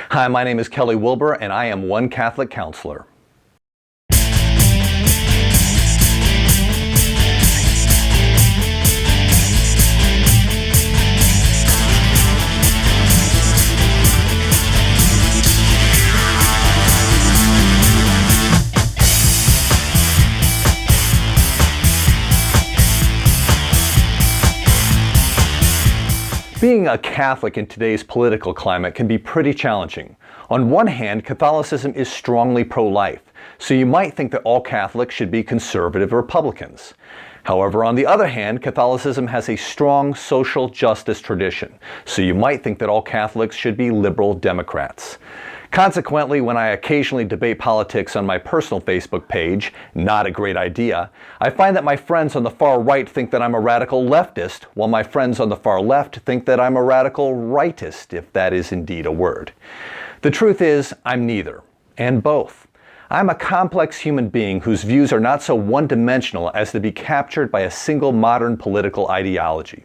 Hi, my name is Kelly Wilbur, and I am one Catholic counselor. Being a Catholic in today's political climate can be pretty challenging. On one hand, Catholicism is strongly pro-life, so you might think that all Catholics should be conservative Republicans. However, on the other hand, Catholicism has a strong social justice tradition, so you might think that all Catholics should be liberal Democrats. Consequently, when I occasionally debate politics on my personal Facebook page, not a great idea, I find that my friends on the far right think that I'm a radical leftist, while my friends on the far left think that I'm a radical rightist, if that is indeed a word. The truth is, I'm neither, and both. I'm a complex human being whose views are not so one-dimensional as to be captured by a single modern political ideology.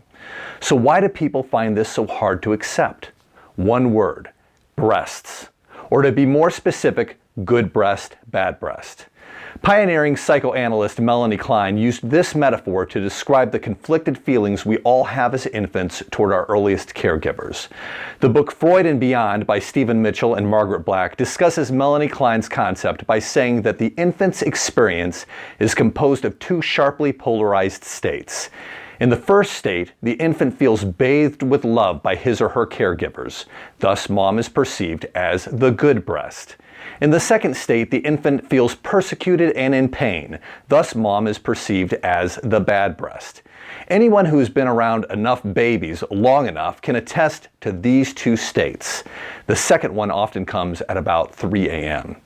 So why do people find this so hard to accept? One word: breasts. Or to be more specific, good breast, bad breast. Pioneering psychoanalyst Melanie Klein used this metaphor to describe the conflicted feelings we all have as infants toward our earliest caregivers. The book Freud and Beyond by Stephen Mitchell and Margaret Black discusses Melanie Klein's concept by saying that the infant's experience is composed of two sharply polarized states. In the first state, the infant feels bathed with love by his or her caregivers. Thus, mom is perceived as the good breast. In the second state, the infant feels persecuted and in pain. Thus, mom is perceived as the bad breast. Anyone who's been around enough babies long enough can attest to these two states. The second one often comes at about 3 a.m.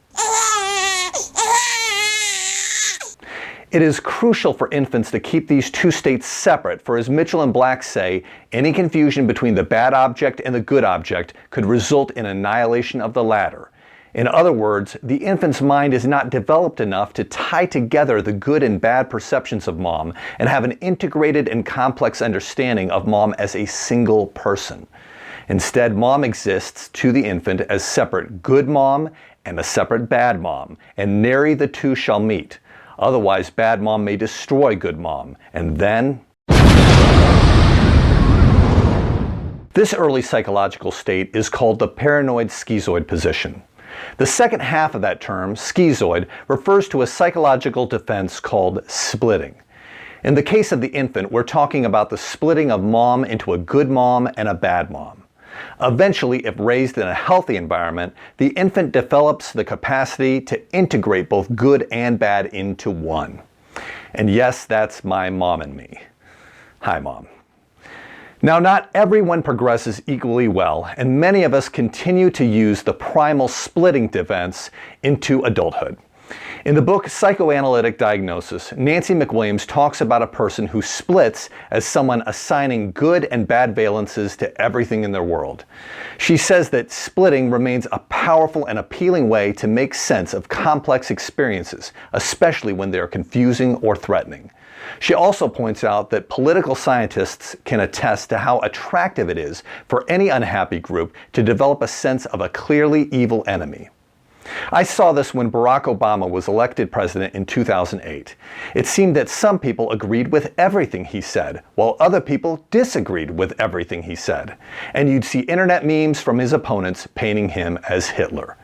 It is crucial for infants to keep these two states separate, for as Mitchell and Black say, any confusion between the bad object and the good object could result in annihilation of the latter. In other words, the infant's mind is not developed enough to tie together the good and bad perceptions of mom and have an integrated and complex understanding of mom as a single person. Instead, mom exists to the infant as separate good mom and a separate bad mom, and nary the two shall meet. Otherwise, bad mom may destroy good mom, and then... This early psychological state is called the paranoid schizoid position. The second half of that term, schizoid, refers to a psychological defense called splitting. In the case of the infant, we're talking about the splitting of mom into a good mom and a bad mom. Eventually, if raised in a healthy environment, the infant develops the capacity to integrate both good and bad into one. And yes, that's my mom and me. Hi, Mom. Now, not everyone progresses equally well, and many of us continue to use the primal splitting defense into adulthood. In the book Psychoanalytic Diagnosis, Nancy McWilliams talks about a person who splits as someone assigning good and bad valences to everything in their world. She says that splitting remains a powerful and appealing way to make sense of complex experiences, especially when they are confusing or threatening. She also points out that political scientists can attest to how attractive it is for any unhappy group to develop a sense of a clearly evil enemy. I saw this when Barack Obama was elected president in 2008. It seemed that some people agreed with everything he said, while other people disagreed with everything he said. And you'd see internet memes from his opponents painting him as Hitler.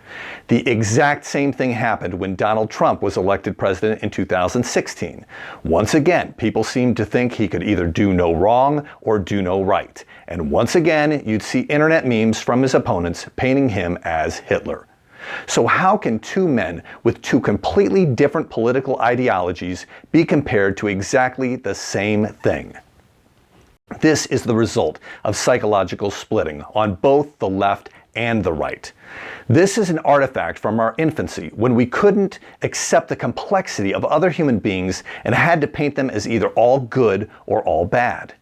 The exact same thing happened when Donald Trump was elected president in 2016. Once again, people seemed to think he could either do no wrong or do no right. And once again, you'd see internet memes from his opponents painting him as Hitler. So how can two men with two completely different political ideologies be compared to exactly the same thing? This is the result of psychological splitting on both the left and the right. This is an artifact from our infancy, when we couldn't accept the complexity of other human beings and had to paint them as either all good or all bad.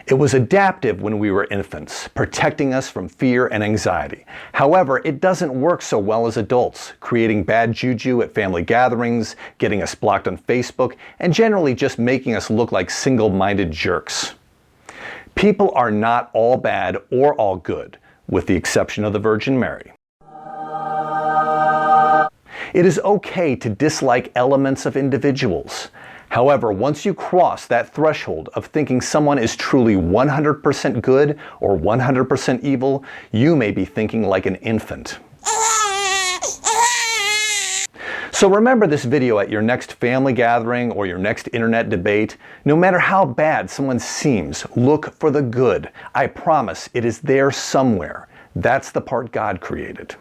It was adaptive when we were infants, protecting us from fear and anxiety. However, it doesn't work so well as adults, creating bad juju at family gatherings, getting us blocked on Facebook, and generally just making us look like single-minded jerks. People are not all bad or all good, with the exception of the Virgin Mary. It is okay to dislike elements of individuals. However, once you cross that threshold of thinking someone is truly 100% good or 100% evil, you may be thinking like an infant. So remember this video at your next family gathering or your next internet debate. No matter how bad someone seems, look for the good. I promise it is there somewhere. That's the part God created.